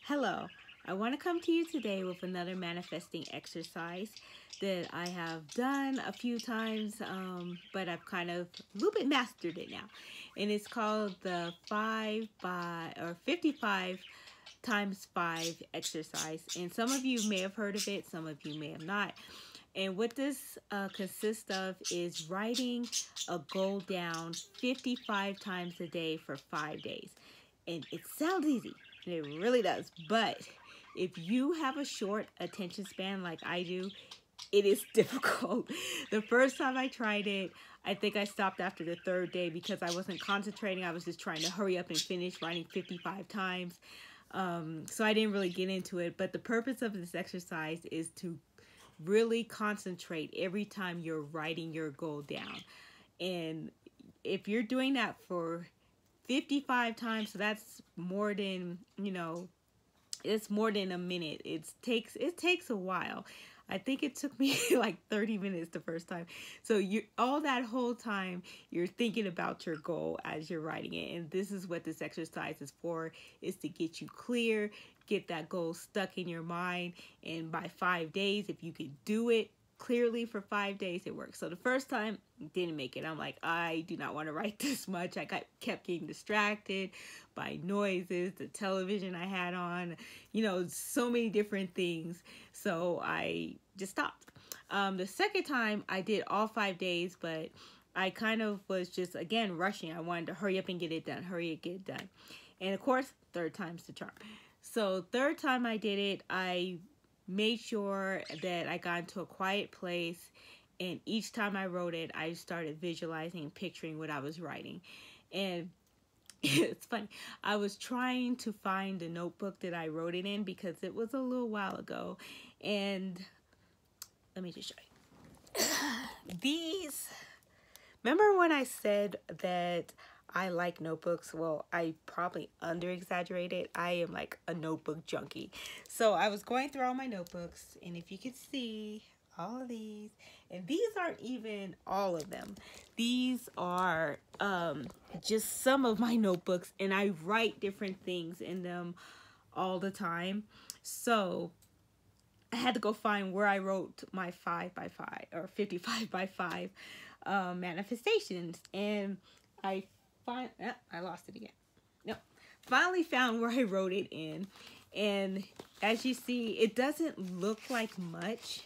Hello, I want to come to you today with another manifesting exercise that I have done a few times, but I've kind of a little bit mastered it now. And it's called the 55 times 5 exercise. And some of you may have heard of it, some of you may have not. And what this consists of is writing a goal down 55 times a day for 5 days. And it sounds easy, and it really does. But if you have a short attention span like I do, it is difficult. The first time I tried it, I think I stopped after the third day because I wasn't concentrating. I was just trying to hurry up and finish writing 55 times. So I didn't really get into it. But the purpose of this exercise is to really concentrate every time you're writing your goal down. And if you're doing that for 55 times, so that's more than, it's more than a minute. It takes a while. I think it took me like 30 minutes the first time. So you all that whole time you're thinking about your goal as you're writing it. And this is what this exercise is for, is to get you clear, get that goal stuck in your mind. And by 5 days, if you can do it clearly for 5 days, it works. So the first time, didn't make it. I'm like, I do not want to write this much. Kept getting distracted by noises, the television I had on, so many different things. So I just stopped. The second time I did all 5 days, but I kind of was just, again, rushing. I wanted to hurry up and get it done, get it done. And of course, third time's the charm. So third time I did it, I made sure that I got into a quiet place, and each time I wrote it, I started visualizing and picturing what I was writing. And it's funny, I was trying to find the notebook that I wrote it in because it was a little while ago. And let me just show you. Remember when I said that I like notebooks? Well, I probably under-exaggerated. I am like a notebook junkie. So I was going through all my notebooks, and if you could see all of these, and these aren't even all of them. These are just some of my notebooks, and I write different things in them all the time. So I had to go find where I wrote my 5x5 or 55 by 5 manifestations, and I lost it again. No, finally found where I wrote it in, and as you see, it doesn't look like much.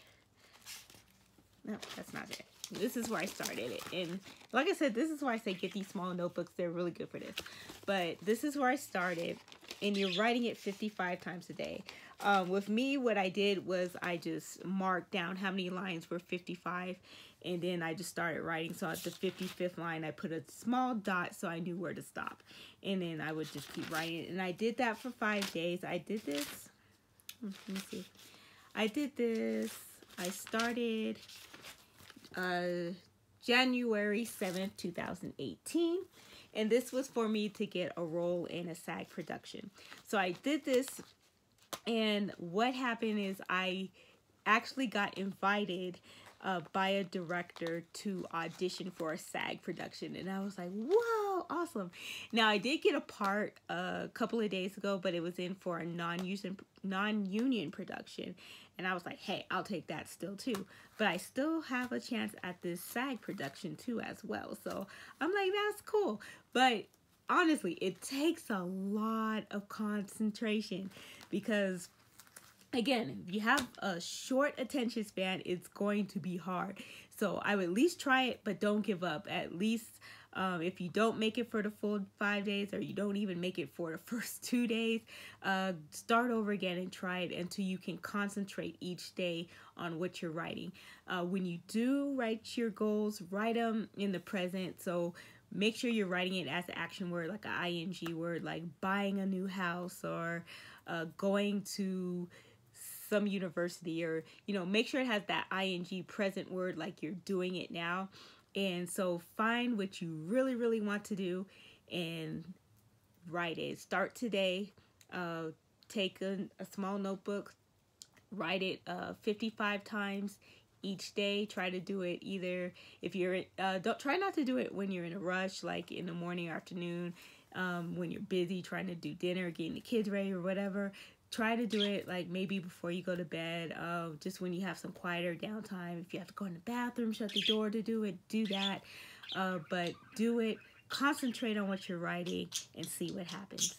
No, that's not it. This is where I started it, and like I said, this is why I say get these small notebooks. They're really good for this. But this is where I started, and you're writing it 55 times a day. With me, what I did was I just marked down how many lines were 55, and then I just started writing. So at the 55th line, I put a small dot so I knew where to stop, and then I would just keep writing. And I did that for 5 days. I did this. Let me see. I did this. I started January 7th, 2018. And this was for me to get a role in a SAG production. So I did this, and what happened is I actually got invited by a director to audition for a SAG production. And I was like, whoa, awesome. Now, I did get a part a couple of days ago, but it was in for a non-union production. And I was like, hey, I'll take that still too. But I still have a chance at this SAG production too as well. So I'm like, that's cool. But honestly, it takes a lot of concentration because, again, if you have a short attention span, it's going to be hard. So I would at least try it, but don't give up. At least if you don't make it for the full 5 days, or you don't even make it for the first 2 days, start over again and try it until you can concentrate each day on what you're writing. When you do write your goals, write them in the present. So make sure you're writing it as an action word, like an ing word, like buying a new house, or going to some university, or make sure it has that ing present word, like you're doing it now. And so find what you really, really want to do and write it. Start today. Take a small notebook, write it 55 times each day. Try to do it either, if you're don't try not to do it when you're in a rush, like in the morning or afternoon. when you're busy trying to do dinner, getting the kids ready or whatever. Try to do it like maybe before you go to bed, just when you have some quieter downtime. If you have to go in the bathroom, shut the door to do it, do that. But do it, concentrate on what you're writing, and see what happens.